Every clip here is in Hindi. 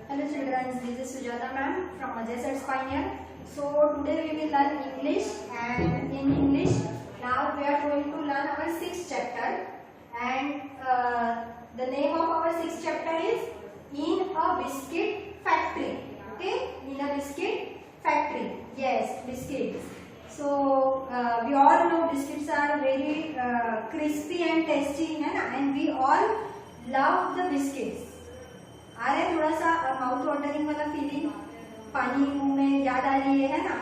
Hello children, this is Sujata ma'am from Ajay Sir's Pioneer. So today we will learn English, and in English now we are going to learn our 6th chapter, and the name of our 6th chapter is In a Biscuit Factory. Okay, in a biscuit factory. Yes, biscuits. So we all know biscuits are very crispy and tasty, है ना? And we all love the biscuits. आ रहा है थोड़ा सा माउथ वाटरिंग वाला फीलिंग, पानी मुंह में याद आ रही है ना?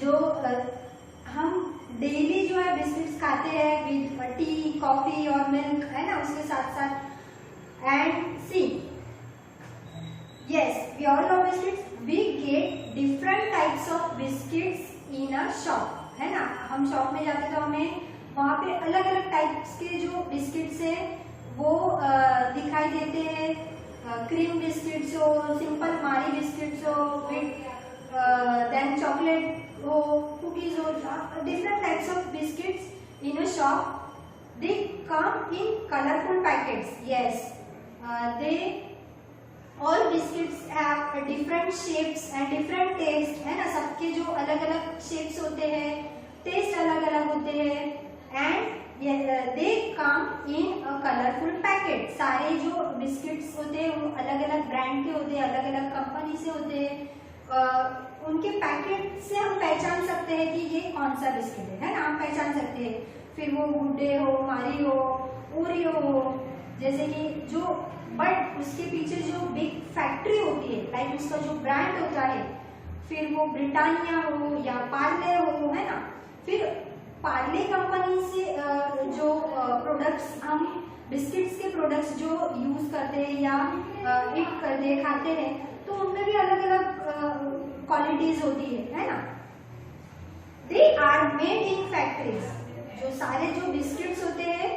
जो हम डेली जो है बिस्किट्स खाते हैं विद टी, कॉफी और मिल्क, है ना, उसके साथ साथ. And see, yes, we all love biscuits. We get different types of biscuits in a shop, है ना. हम शॉप में जाते तो हमें वहाँ पे अलग अलग टाइप्स के जो बिस्किट्स है वो दिखाई देते हैं. क्रीम बिस्किट्स हो, सिंपल मारी बिस्किट्स हो, विथ देन चॉकलेट हो, कुकीज हो, different types of biscuits in a shop. They come in colourful packets. Yes, they all biscuits have different shapes and different taste, है ना. सबके जो अलग अलग शेप्स होते हैं, टेस्ट अलग अलग होते हैं. And they come in a colourful packet. सारे जो बिस्किट्स होते हैं वो अलग अलग ब्रांड के होते हैं, अलग अलग कंपनी से होते हैं. उनके पैकेट से हम पहचान सकते हैं कि ये कौन सा बिस्किट है ना, हम पहचान सकते हैं. फिर वो गुड डे हो, मारी हो, ओरियो हो, जैसे कि जो, बट उसके पीछे जो बिग फैक्ट्री होती है, लाइक उसका जो ब्रांड होता है, फिर वो ब्रिटानिया हो या पार्ले हो, है ना. फिर पार्ले कंपनी से जो प्रोडक्ट्स, हम बिस्किट्स के प्रोडक्ट्स जो यूज करते हैं या ईट करते हैं, खाते हैं, तो उनमें भी अलग अलग क्वालिटीज होती है ना. They are made in factories. जो सारे जो बिस्किट्स होते हैं,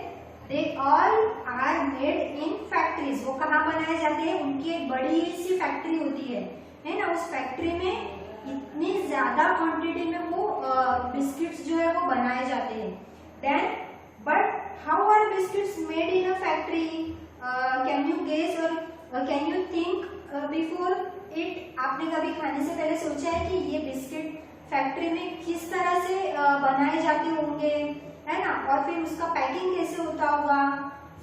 they all are made in factories. वो कहाँ बनाए जाते हैं? उनकी एक बड़ी सी फैक्ट्री होती है ना. उस फैक्ट्री में इतनी ज्यादा क्वांटिटी में वो बिस्किट्स जो है वो बनाए जाते हैं. Then but how are biscuits made in a factory? Can you guess और can you think before it? आपने कभी खाने से पहले सोचा है कि ये बिस्किट फैक्ट्री में किस तरह से बनाए जाते होंगे, है ना, और फिर उसका पैकिंग कैसे होता होगा,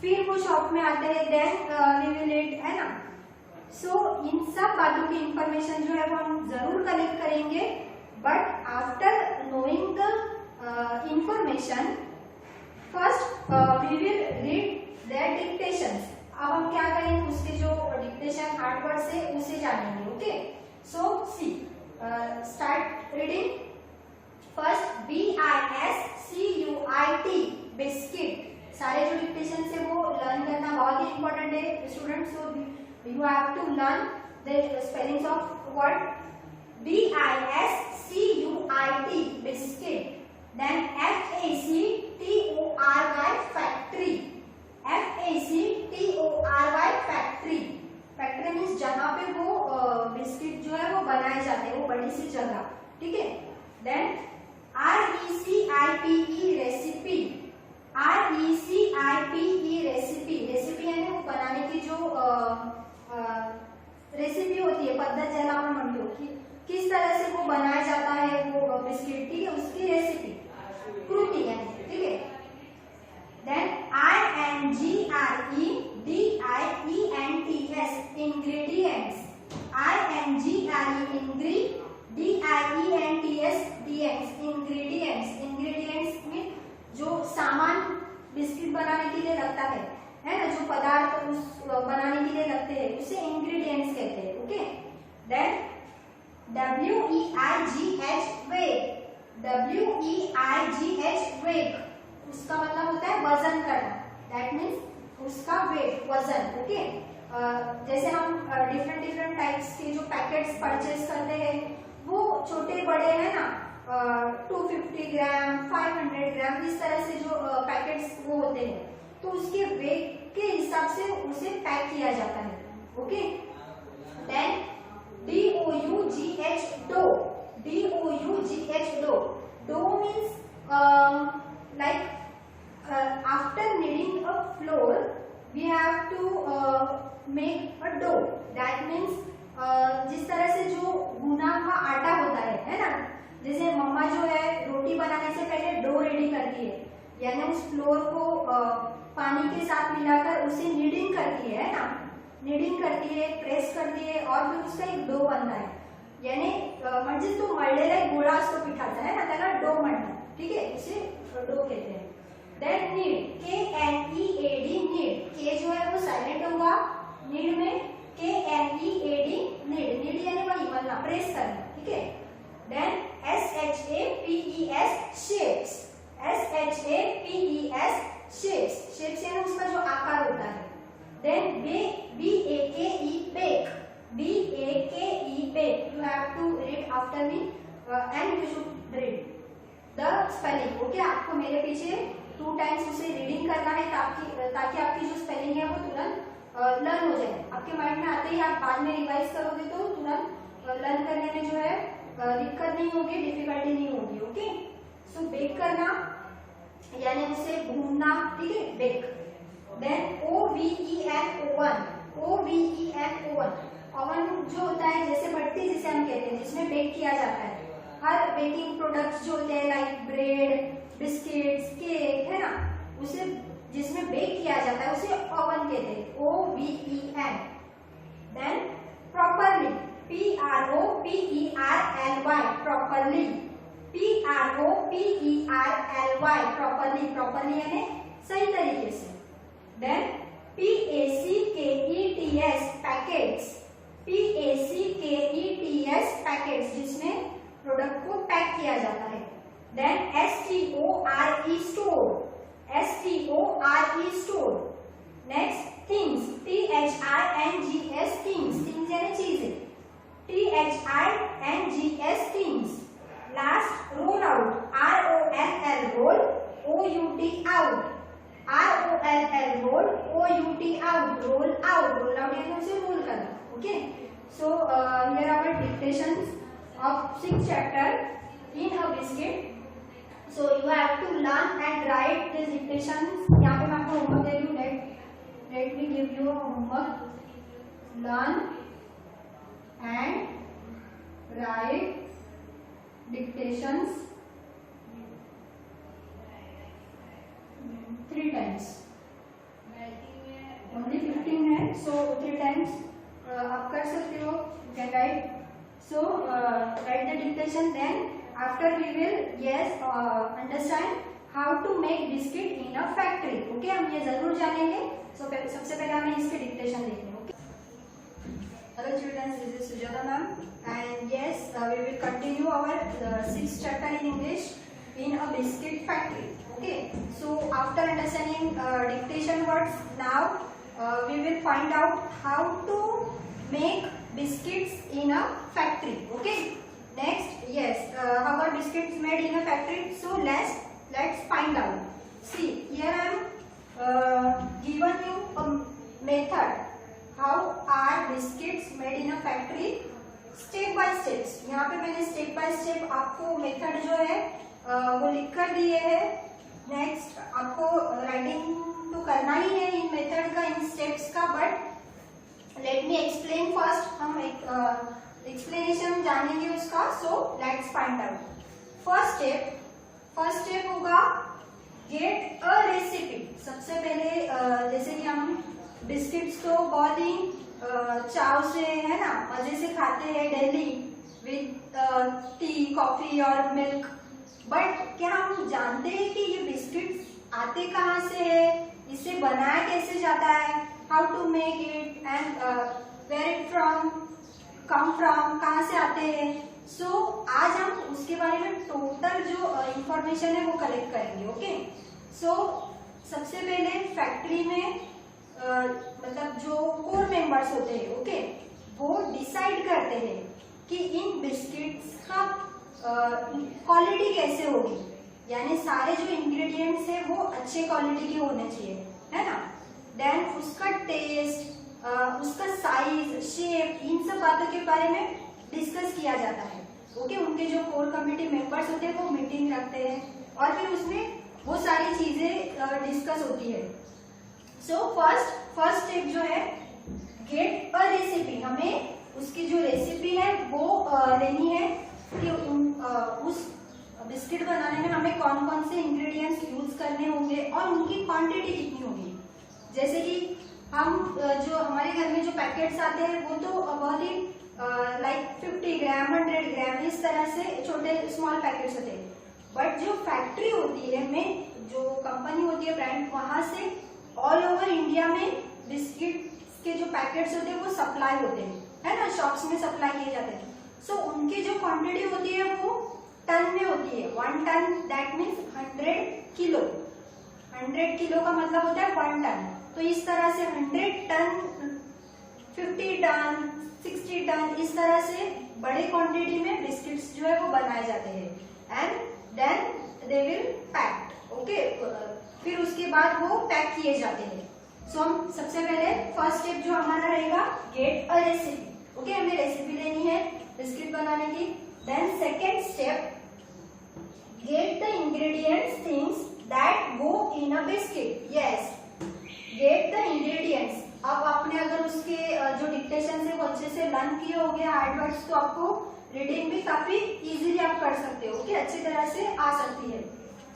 फिर वो शॉप में आते हैं, देन वी विल इट, है ना. सो इन सब बातों की इंफॉर्मेशन जो है वो हम जरूर कलेक्ट करेंगे, but after knowing the information first we will read their dictations. अब हम क्या करेंगे, उसके जो डिक्टेशन हार्ड वर्ड से उसे जानेंगे. Okay, so see, start reading. First, BISCUIT, biscuit. सारे जो डिक्टेशन है वो लर्न करना बहुत ही इंपॉर्टेंट है students. So you have to learn the spellings of word BISCUIT, biscuit. Then FACTORY, factory. FACTORY, factory. Factory means जहाँ पे वो बिस्किट जो है वो बनाए जाते हैं, वो बड़ी सी जगह, ठीक है. Then RECIPE, recipe. RECIPE, recipe. Recipe यानी वो बनाने की जो रेसिपी होती है, पद्धत ज्याला आपण म्हणतो की किस तरह से वो बनाया जाता है वो बिस्किट, ठीक है, उसकी रेसिपी, कृति यानी, ठीक है. Then INGREDIENTS, ingredients. INGREDIENTS, ingredients mean जो सामान बिस्किट बनाने के लिए लगता है ना, जो पदार्थ उस बनाने के लिए लगते हैं उसे इंग्रेडिएंट्स कहते हैं. ओके. Then WEIGH, weight. उसका मतलब होता है वजन करना. दैट मीन्स उसका वेट, वजन. ओके. जैसे हम डिफरेंट टाइप्स के जो पैकेट्स परचेज करते हैं, वो छोटे बड़े है ना, 250 ग्राम, 500 ग्राम, इस तरह से जो पैकेट्स वो होते हैं, तो उसके वेट के हिसाब से उसे पैक किया जाता है. Okay. Then DOUGH, dough. DOUGH, dough. Dough means like after kneading a flour we have to make a dough, that means जिस तरह से जो भुना हुआ आटा होता है ना, जैसे मम्मा जो है रोटी बनाने से पहले डो रेडी करती है, यानी उस फ्लोर को पानी के साथ मिलाकर उसे नीडिंग करती है ना, नीडिंग करती है, प्रेस करती है और फिर उसका एक डो बनता है, यानी म्हणजे तो मळलेला एक गोळा असतो पिठाचा है ना, त्याला डो म्हणतात, ठीक है, उसे डो कहते हैं। Then need, KNEAD knead, K जो है वो साइलेंट होगा, नीड में KNEAD नीड, नीड यानी वही मलना, प्रेस करना, ठीक है। Then SHAPES shapes, SHAPES shapes, shapes यानी उसका जो आकार होता है। Then BAKE bake, BAKE bake, you have to read after me and you should read the spelling, okay. आपको मेरे पीछे 2 टाइम्स उसे रीडिंग करना है ताकि आपकी जो स्पेलिंग है वो तुरंत लर्न हो जाए, आपके माइंड में आते ही आप बाद में रिवाइज करोगे तो तुरंत लर्न करने में जो है दिक्कत नहीं होगी, डिफिकल्टी नहीं होगी, ओके। सो बेक करना यानी उसे भूनना, ठीक है, bake. Then OVEN, OVEN, oven जो होता है जैसे भट्टी जिसे हम कहते हैं, जिसमें बेक किया जाता है, हर बेकिंग प्रोडक्ट्स जो होते हैं लाइक ब्रेड, बिस्किट्स, केक, है ना, उसे जिसमें बेक किया जाता है उसे ओवन कहते हैं, OVEN। Then properly, PROPERLY, properly, PROPERLY, properly, properly यानी सही तरीके से। Then PACKETS packets, PACKETS packets, जिसमें प्रोडक्ट को पैक किया जाता है। Then STORE store, STORE store. Next things, THINGS things, things यानी चीजें, THINGS things. Last roll out, ROLL roll, OUT out, ROLL roll, OUT out, roll out, roll out यानी उसे रोल करना, okay. So here our dictations of 6th chapter in a biscuit. So you have to learn and write these dictations. यहाँ पे मैं आपको होमवर्क दे रही हूँ, let me give you a homework. Learn and write dictations 3 times. Only 15 है, so 3 times आप कर सकते हो, you can write. So write the dictation, then after we will understand how to make biscuit in a factory, okay। हम ये जरूर जानेंगे। So सबसे पहले हमें इसके dictation देखने, okay। Hello children, this is Sujata ma'am and yes we will continue our 6th chapter in English in a biscuit factory, okay। So after understanding dictation words, now we will find out how to make biscuits in a factory, okay। Next, yes, how are biscuits made in a factory? So let's find out. See, here I am given you a method. How are biscuits made in a factory? Step by steps. यहाँ पे मैंने step by step आपको method जो है वो लिख कर दिए है। Next, आपको writing तो करना ही है इन method का, इन steps का, but let me explain first। हम एक explanation जानेंगे उसका। So let's find out। first step होगा get a recipe। सबसे पहले जैसे कि हम बिस्किट्स तो बहुत ही चाव से, है ना, मजे से खाते हैं डेली विद टी, कॉफी और मिल्क, बट क्या हम जानते हैं कि ये बिस्किट्स आते कहाँ से है, इसे बनाया कैसे जाता है, how to make it and where it from, come from, कहाँ से आते हैं। सो आज हम उसके बारे में टोटल जो इंफॉर्मेशन है वो कलेक्ट करेंगे, ओके। सो सबसे पहले फैक्ट्री में मतलब जो कोर मेंबर्स होते हैं, ओके, वो डिसाइड करते हैं कि इन बिस्किट्स का क्वालिटी कैसे होगी, यानी सारे जो इंग्रेडिएंट्स है वो अच्छे क्वालिटी के होने चाहिए, है ना। देन उसका टेस्ट, उसका साइज, शेप, इन सब बातों के बारे में डिस्कस किया जाता है, ओके। उनके जो कोर कमेटी मेंबर्स होते हैं वो मीटिंग रखते हैं और फिर उसमें वो सारी चीजें डिस्कस होती है। सो फर्स्ट स्टेप जो है गेट अ रेसिपी, हमें उसकी जो रेसिपी है वो लेनी है कि उस बिस्किट बनाने में हमें कौन कौन से इंग्रेडिएंट्स यूज करने होंगे और उनकी क्वांटिटी कितनी होगी। जैसे कि हम जो हमारे घर में जो पैकेट्स आते हैं वो तो बहुत ही लाइक 50 ग्राम 100 ग्राम इस तरह से छोटे स्मॉल पैकेट्स होते हैं, बट जो फैक्ट्री होती है में जो कंपनी होती है ब्रांड, वहां से ऑल ओवर इंडिया में बिस्किट के जो पैकेट्स होते हैं वो सप्लाई होते हैं, है ना, शॉप्स में सप्लाई किए जाते हैं। सो उनकी जो क्वांटिटी होती है वो टन में होती है। 1 ton that means 100 kilo. 100 kilo का मतलब होता है 1 टन। तो इस तरह से 100 टन, 50 टन, 60 टन, इस तरह से बड़ी क्वांटिटी में बिस्किट्स जो है वो बनाए जाते हैं and then they will packed. Okay, फिर उसके बाद वो पैक किए जाते हैं। सो हम सबसे पहले फर्स्ट स्टेप जो हमारा रहेगा गेट अ रेसिपी। ओके, हमें रेसिपी लेनी है बिस्किट बनाने की। Then second step get the ingredients things that go in a biscuit. Yes, get the ingredients. अब आपने अगर उसके जो डिक्टेशन से वो अच्छे से लर्न किए होंगे हार्ड वर्ड्स, तो आपको रीडिंग भी काफी इजीली आप कर सकते हो। ओके, अच्छी तरह से आ सकती है।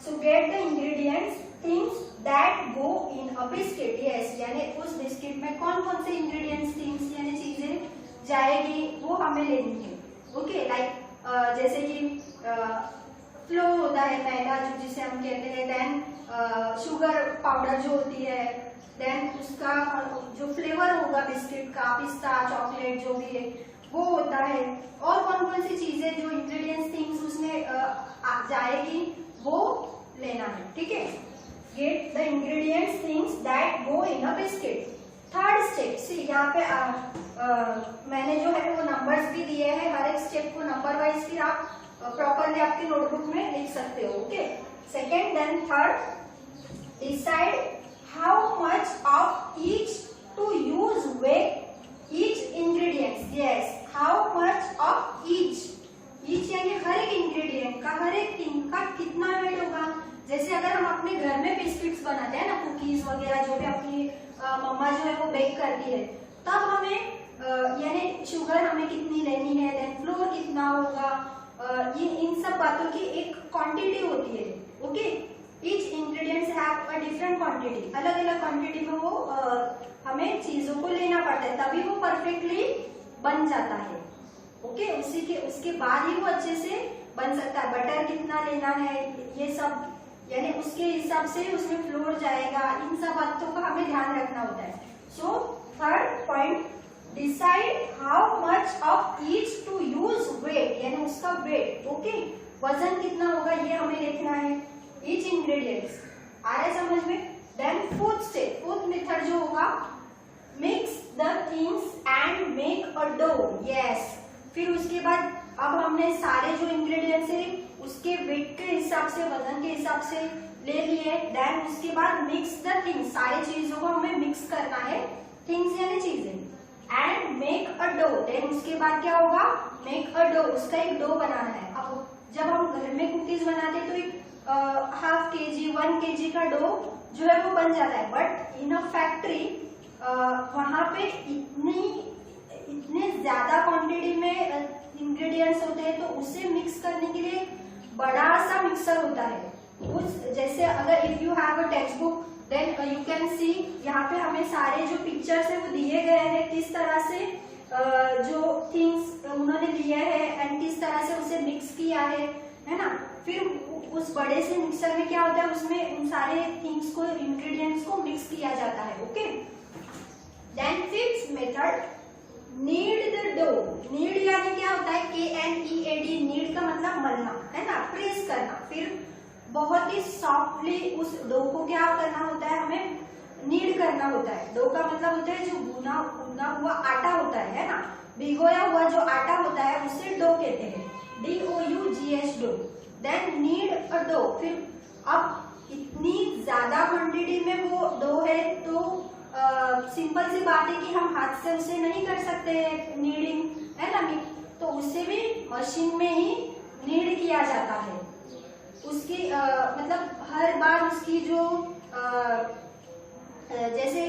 सो gate the ingredients things that go in a biscuit. Yes, यानी उस बिस्किट में कौन कौन से इंग्रेडिएंट्स थिंग्स यानी चीजें जाएगी वो हमें लेनी है। ओके, लाइक जैसे कि फ्लोर होता है मैदा जिसे हम कहते हैं, देन शुगर पाउडर जो होती है, देन उसका जो फ्लेवर होगा बिस्किट का, पिस्ता, चॉकलेट जो भी है वो होता है, और कौन कौन सी चीजें जो इंग्रेडिएंट्स थिंग्स उसमें जाएगी वो लेना है। ठीक है, get the ingredients things that go in a biscuit. Third step, see यहाँ पे मैंने जो है वो नंबर्स भी दिए हैं, हर एक स्टेप को नंबर वाइज फिर आप प्रॉपरली आपकी नोटबुक में लिख सकते हो। Okay, second then third, decide how much of each to use with each ingredients. Yes, how much of each यानी हर एक इंग्रेडिएंट का, हर एक थिंग का कितना वेट होगा। जैसे अगर हम अपने घर में बिस्किट्स बनाते हैं ना, कुकीज वगैरह जो भी अपनी मम्मा जो है वो बेक करती है, तब हमें यानी शुगर हमें कितनी लेनी है, देन फ्लोर कितना होगा, ये इन सब बातों की एक क्वांटिटी होती है। Okay, each ingredients have a different quantity, अलग अलग क्वांटिटी में वो हमें चीजों को लेना पड़ता है, तभी वो परफेक्टली बन जाता है। ओके, उसके बाद ही वो अच्छे से बन सकता है। बटर कितना लेना है, ये सब यानी उसके हिसाब से उसमें फ्लोर जाएगा, इन सब बातों का हमें ध्यान रखना होता है। So third point, decide how much of each to use weight, यानी उसका वेट। ओके, वजन कितना होगा ये हमें देखना है, ईच इंग्रेडिएंट्स। आ रहा है समझ में? Then fourth step, fourth method जो होगा, mix the things and make a dough. Yes, फिर उसके बाद अब हमने सारे जो इंग्रेडिएंट्स है उसके वेट के हिसाब से, वजन के हिसाब से ले लिए। देन उसके बाद मिक्स द थिंग्स, सारी चीजों को हमें मिक्स करना है, थिंग्स यानी चीजें, and make a dough. Then उसके बाद क्या होगा, मेक अ डो, उसका एक डो बनाना है। अब जब हम घर में कुकीज बनाते हैं तो एक हाफ केजी 1 केजी का डो जो है वो बन जाता है, बट इन अ फैक्ट्री वहां पे इतने ज्यादा क्वांटिटी में इंग्रेडिएंट्स होते हैं, तो उसे मिक्स करने के लिए बड़ा सा मिक्सर होता है। उस जैसे अगर if you have a text book then you can see, यहाँ पे हमें सारे जो पिक्चर्स है वो दिए गए हैं, किस तरह से जो थिंग्स उन्होंने दिए हैं एंड किस तरह से उसे मिक्स किया है ना। फिर उस बड़े से मिक्सर में क्या होता है, उसमें उन सारे थिंग्स को, इंग्रेडिएंट्स को मिक्स किया जाता है। Okay, then fifth method, knead the dough. Knead यानी क्या होता है, KNEAD, नीड का मतलब मलना है ना, प्रेस करना। फिर बहुत ही सॉफ्टली उस डो को क्या करना होता है, हमें नीड करना होता है। डो का मतलब होता है जो भुना हुआ आटा होता है ना, भिगोया हुआ जो आटा होता है उसे डो कहते हैं, DOUGH, dough. Then knead a dough, फिर अब इतनी ज्यादा क्वांटिटी में वो डो है तो सिंपल सी बात है कि हम हाथ से उसे नहीं कर सकते नीडिंग, है ना, तो उसे भी मशीन में ही नीड किया जाता है। उसकी मतलब हर बार उसकी जो जैसे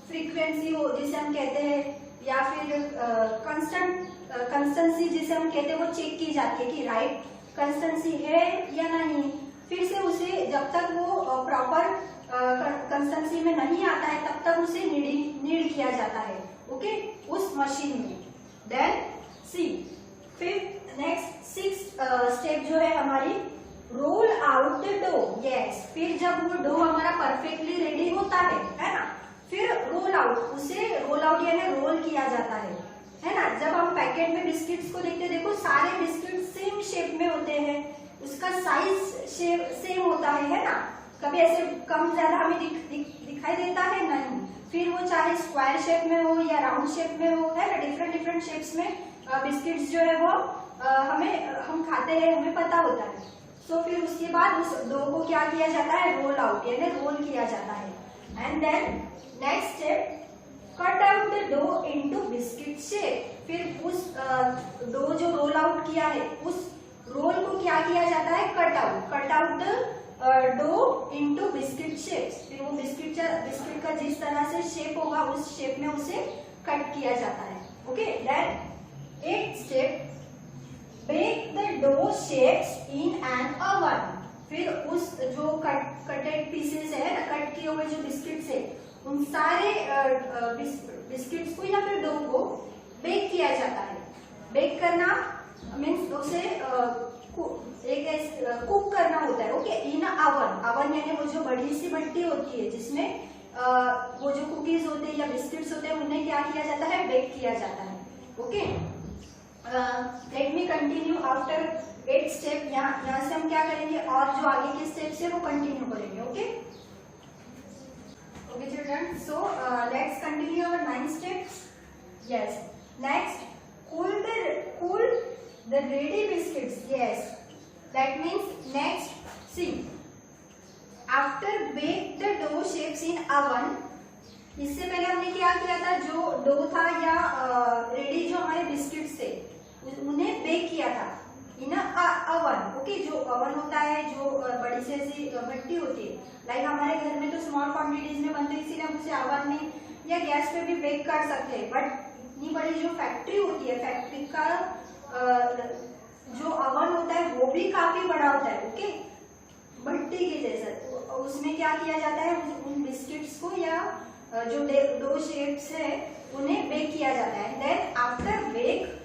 फ्रीक्वेंसी हो जिसे हम कहते हैं, या फिर कंस्टेंसी जिसे हम कहते हैं, वो चेक की जाती है कि राइट कंस्टेंसी है या नहीं। फिर से उसे जब तक वो प्रॉपर कंस्टेंसी में नहीं आता है तब तक उसे नीड किया जाता है, ओके, उस मशीन में। देन सी फिर नेक्स्ट 6 स्टेप जो है हमारी roll out the dough. Yes, फिर जब वो डो हमारा परफेक्टली रेडी होता है ना, फिर रोल आउट, उसे रोल आउट यानी रोल किया जाता है ना। जब हम पैकेट में बिस्किट्स को देखते हैं, देखो सारे बिस्किट सेम शेप में होते हैं, उसका साइज सेम होता है ना, कभी ऐसे कम ज्यादा हमें दिखाई देता है नहीं। फिर वो चाहे स्क्वायर शेप में हो या राउंड शेप में हो, है ना, डिफरेंट शेप्स में बिस्किट्स जो है वो हम खाते हैं, हमें पता होता है। सो फिर उसके बाद उस डो को क्या किया जाता है, रोल आउट यानी रोल किया जाता है। And then next step, cut out the dough into biscuit shape. फिर उस डो जो रोल आउट किया है उस रोल को क्या किया जाता है, cut out the dough into biscuit shapes. फिर वो बिस्किट का जिस तरह से शेप होगा उस शेप में उसे कट किया जाता है, okay. Then 8th step, bake the dough shapes in an oven. फिर उस जो कटेड पीसेस है ना, कट किए हुए जो बिस्किट्स है, उन सारे बिस्किट्स को या फिर डो को बेक किया जाता है। बेक करना मीन्स उसे कुक करना होता है, ओके, इन अवन यानी वो जो बड़ी सी भट्टी होती है जिसमें वो जो कुकीज होते हैं या बिस्किट्स होते हैं उन्हें क्या किया जाता है, बेक किया जाता है, okay. Let me continue after 8th step. यहाँ से हम क्या करेंगे और जो आगे के स्टेप्स है वो कंटिन्यू करेंगे, okay okay children. So let's continue our 9th step. Yes, next cool the ready biscuits. Yes, that means next see, after bake the dough shapes in oven। इससे पहले हमने क्या किया था, जो डो था या रेडी जो हमारे बिस्किट्स थे उन्हें बेक किया था इन अवन, ओके। जो अवन होता है जो बड़ी से ऐसी भट्टी होती है, लाइक हमारे घर में तो स्मॉल क्वांटिटीज में बनते हैं, इसीलिए हम उसे अवन में या गैस पे भी बेक कर सकते हैं। बट इतनी बड़ी जो फैक्ट्री होती है, फैक्ट्री का जो अवन होता है वो भी काफी बड़ा होता है, ओके, भट्टी के जैसा। उसमें क्या किया जाता है, उन बिस्किट्स को या जो डो शेप्स है उन्हें बेक किया जाता है। Then after bake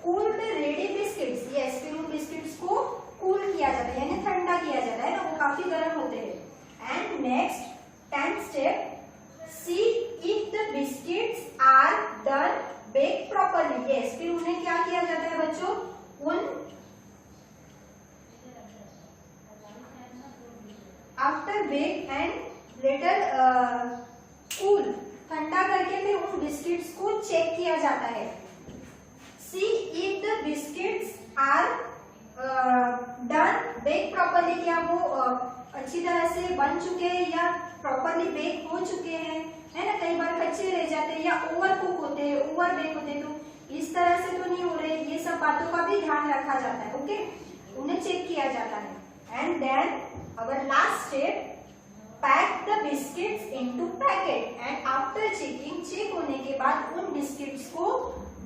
cool the ready biscuits. Yes, फिर उन बिस्किट्स को कूल किया जाता है यानी ठंडा किया जाता है ना, वो काफी गर्म होते हैं। And next 10th step, see if the biscuits are done bake properly. Yes, फिर उन्हें क्या किया जाता है बच्चों, after bake and later cool, ठंडा करके फिर उन बिस्किट्स को चेक किया जाता है। See if the biscuits are done bake properly, क्या वो अच्छी तरह से बन चुके हैं या प्रॉपरली बेक हो चुके हैं, है ना। कई बार कच्चे रह जाते हैं या ओवर कुक होते हैं, ओवर बेक होते हैं, तो इस तरह से तो नहीं हो रहे, ये सब बातों का भी ध्यान रखा जाता है, ओके, उन्हें चेक किया जाता है। And then our last step, pack the biscuits into packet. And after checking, check होने के बाद उन बिस्किट्स को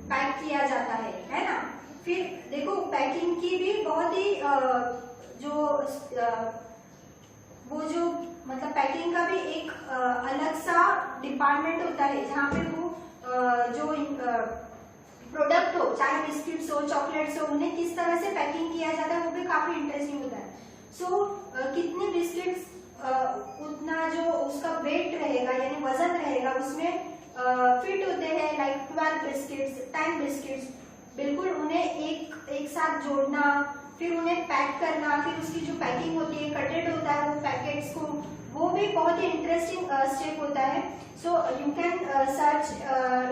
पैक किया जाता है ना। फिर देखो पैकिंग की भी बहुत ही वो जो मतलब पैकिंग का भी एक अलग सा डिपार्टमेंट होता है जहाँ पे वो जो प्रोडक्ट हो, चाहे बिस्किट्स हो, चॉकलेट्स हो, उन्हें किस तरह से पैकिंग किया जाता है वो भी काफी इंटरेस्टिंग होता है। सो कितने बिस्किट्स उतना जो उसका वेट रहेगा यानी वजन रहेगा उसमें फिट होते हैं, लाइक 12 बिस्किट्स, 10 बिस्किट्स, बिल्कुल उन्हें एक साथ जोड़ना, फिर उन्हें पैक करना, फिर उसकी जो पैकिंग होती है, कटेड होता है वो पैकेट्स को, वो भी बहुत ही इंटरेस्टिंग स्टेप होता है। So you can search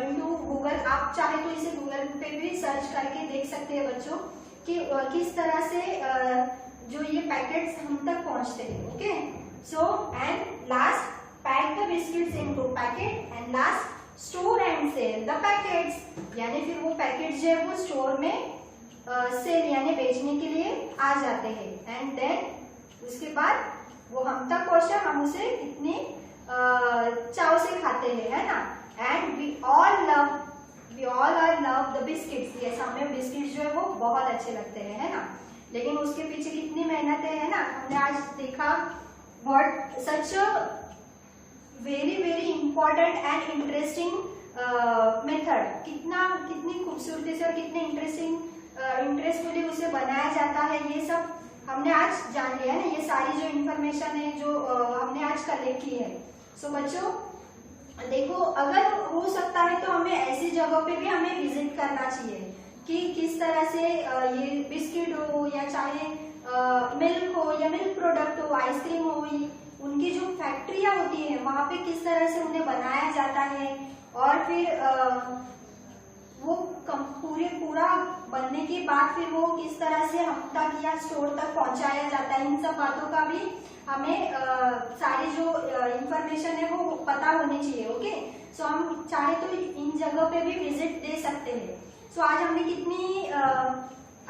into Google, आप चाहे तो इसे गूगल पे भी सर्च करके देख सकते हैं बच्चों कि किस तरह से जो ये पैकेट्स हम तक पहुंचते हैं, okay. So and last, pack the biscuits into packet and last store and sell the packets, यानी फिर वो पैकेट जो है वो स्टोर में सेल यानी बेचने के लिए आ जाते हैं। एंड देन उसके बाद वो हम तक पहुंचा, हम उसे कितने चाव से खाते हैं, है ना। And we all are love the biscuits. ये हमें बिस्किट्स जो है वो बहुत अच्छे लगते हैं, है ना। लेकिन उसके पीछे कितनी मेहनत है ना। हमने आज देखा what such very very important and interesting method. कितनी खूबसूरती से और कितने इंटरेस्टफुली उसे बनाया जाता है, ये सब हमने आज जान लिया है ना। ये सारी जो इंफॉर्मेशन है जो हमने आज कलेक्ट की है। सो बच्चों देखो, अगर हो सकता है तो हमें ऐसी जगहों पे भी हमें विजिट करना चाहिए कि किस तरह से ये बिस्किट हो या चाहे मिल्क हो या मिल्क प्रोडक्ट हो, आइसक्रीम हो, उनकी जो फैक्ट्रियां होती है वहां पे किस तरह से उन्हें बनाया जाता है और फिर वो पूरा बनने के बाद फिर वो किस तरह से हम तक या स्टोर तक पहुंचाया जाता है, इन सब बातों का भी हमें सारी जो इंफॉर्मेशन है वो पता होनी चाहिए। ओके, सो हम चाहे तो इन जगह पे भी विजिट दे सकते हैं। सो आज हमने कितनी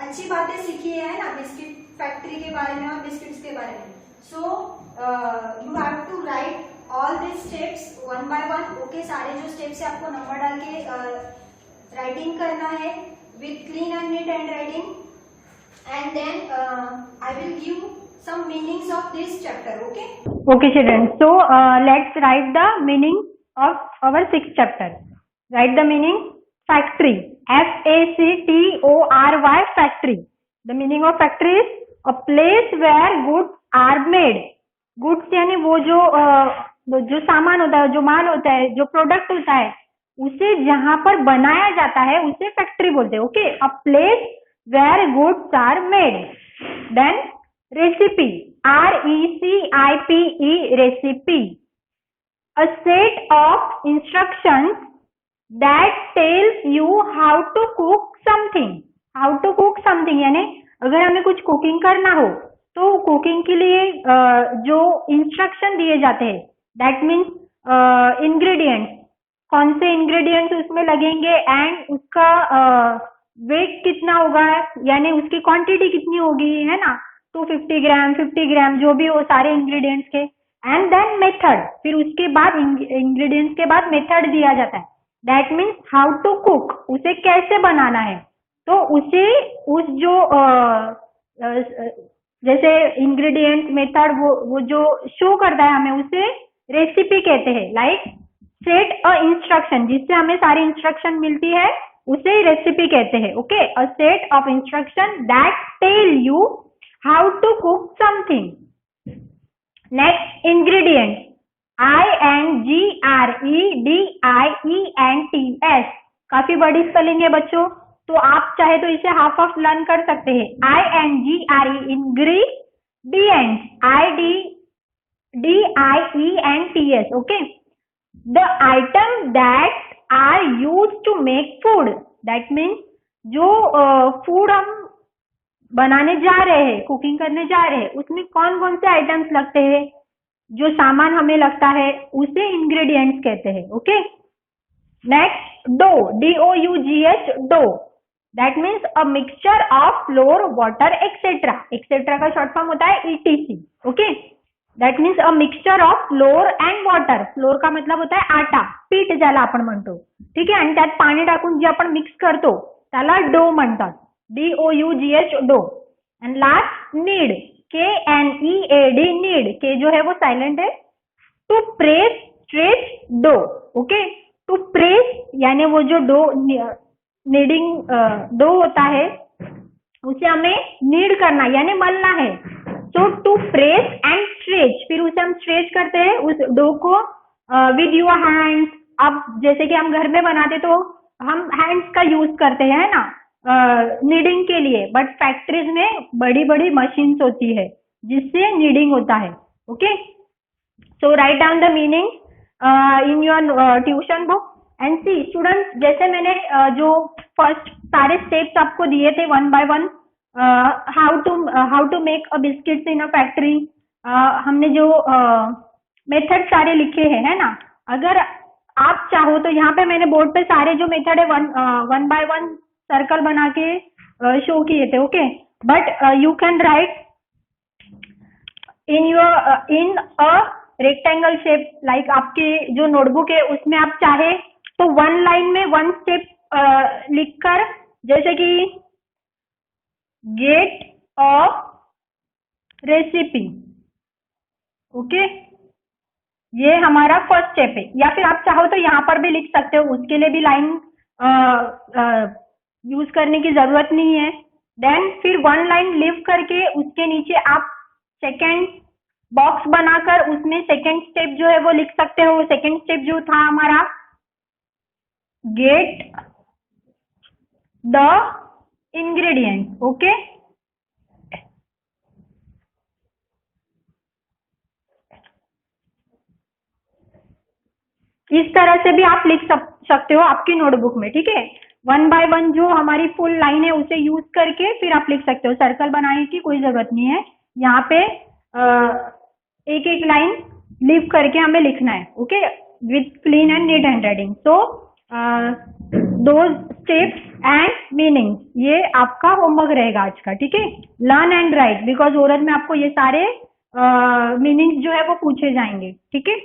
अच्छी बातें सीखी है ना बिस्किट फैक्ट्री के बारे में और बिस्किट्स के बारे में। So you have to write all this steps one by one. Okay, सारे जो स्टेप्स है आपको नंबर डाल के राइटिंग करना है with clean and neat hand writing. And then I will give some meanings of this chapter. Okay children, so let's write the meaning of our sixth chapter. Write the meaning. Factory, FACTORY, factory. The meaning of factory is a place where goods are made. Goods यानी वो जो सामान होता है, जो माल होता है, जो प्रोडक्ट होता है, उसे जहां पर बनाया जाता है उसे फैक्ट्री बोलते हैं। Okay, a place where goods are made. Then recipe, RECIPE, recipe, a set of instructions that tells you how to cook something. How to cook something यानी अगर हमें कुछ कुकिंग करना हो तो कुकिंग के लिए जो इंस्ट्रक्शन दिए जाते हैं, दैट मीन्स इंग्रेडिएंट्स, कौन से इंग्रेडिएंट्स उसमें लगेंगे एंड उसका वेट कितना होगा, यानी उसकी क्वांटिटी कितनी होगी, है ना, 250 ग्राम 50 ग्राम जो भी हो सारे इंग्रेडिएंट्स के। एंड देन मेथड, फिर उसके बाद इंग्रेडिएंट्स के बाद मेथड दिया जाता है, that means how to cook, उसे कैसे बनाना है। तो उसे उस जो जैसे इंग्रेडिएंट्स मेथड वो जो शो करता है हमें उसे रेसिपी कहते हैं। लाइक सेट अ इंस्ट्रक्शन, जिससे हमें सारी इंस्ट्रक्शन मिलती है उसे रेसिपी कहते हैं। Okay, a set of instruction that tell you how to cook something. Next, ingredients, INGREDIENTS, काफी बड़ी स्पेलिंग है बच्चों, तो आप चाहे तो इसे हाफ ऑफ लर्न कर सकते हैं। INGRE, ingredients, IDIENTS. Okay, the items that are used to make food, that means जो फूड हम बनाने जा रहे हैं, कुकिंग करने जा रहे हैं, उसमें कौन कौन से आइटम्स लगते हैं, जो सामान हमें लगता है उसे इंग्रेडिएंट्स कहते हैं। Okay, next, dough, DOUGH, dough, that means a mixture of flour water etcetera. Etcetera का शॉर्ट फॉर्म होता है ETC। Okay, that means a mixture of flour and water. Flour का मतलब होता है आटा, पीठ ज्याला आपण म्हणतो, ठीक आहे, आणि त्यात पाणी टाकून जे आपण मिक्स करतो त्याला डो म्हणतात, DOUGH, dough. And last, knead, KNEAD, knead, K जो है वो साइलेंट है। To press, stretch, dough. Okay, to press यानी वो जो डो नीडिंग डो होता है उसे हमें नीड करना यानी मलना है। सो टू प्रेस एंड स्ट्रेच, फिर उसे हम स्ट्रेच करते हैं उस डो को विद योर हैंड्स। अब जैसे कि हम घर में बनाते तो हम हैंड्स का यूज करते हैं ना नीडिंग के लिए, बट फैक्ट्रीज में बड़ी बड़ी मशीन्स होती है जिससे नीडिंग होता है। Okay, so write down the meaning in your tuition book and see students, जैसे मैंने जो फर्स्ट सारे स्टेप्स आपको दिए थे one by one, how to make a biscuits in a factory, हमने जो मेथड सारे लिखे हैं, है ना। अगर आप चाहो तो यहाँ पे मैंने बोर्ड पे सारे जो मेथड है वन बाय वन सर्कल बना के शो किए थे। Okay, but you can write in a rectangle shape, like आपके जो नोटबुक है उसमें आप चाहे तो वन लाइन में वन स्टेप लिखकर, जैसे कि गेट ऑफ रेसिपी, ओके, ये हमारा फर्स्ट स्टेप है। या फिर आप चाहो तो यहाँ पर भी लिख सकते हो, उसके लिए भी लाइन यूज करने की जरूरत नहीं है। देन फिर वन लाइन लीव करके उसके नीचे आप सेकेंड बॉक्स बनाकर उसमें सेकेंड स्टेप जो है वो लिख सकते हो। सेकेंड स्टेप जो था हमारा, गेट द इंग्रेडिएंट्स, ओके। इस तरह से भी आप लिख सकते हो आपकी नोटबुक में, ठीक है। वन बाय वन जो हमारी फुल लाइन है उसे यूज करके फिर आप लिख सकते हो। सर्कल बनाने की कोई जरूरत नहीं है, यहाँ पे एक एक लाइन लीव करके हमें लिखना है, okay, with clean and neat handwriting. So those steps and meaning, ये आपका होमवर्क रहेगा आज का, ठीक है। Learn and write, because oral में आपको ये सारे मीनिंग्स जो है वो पूछे जाएंगे, ठीक है।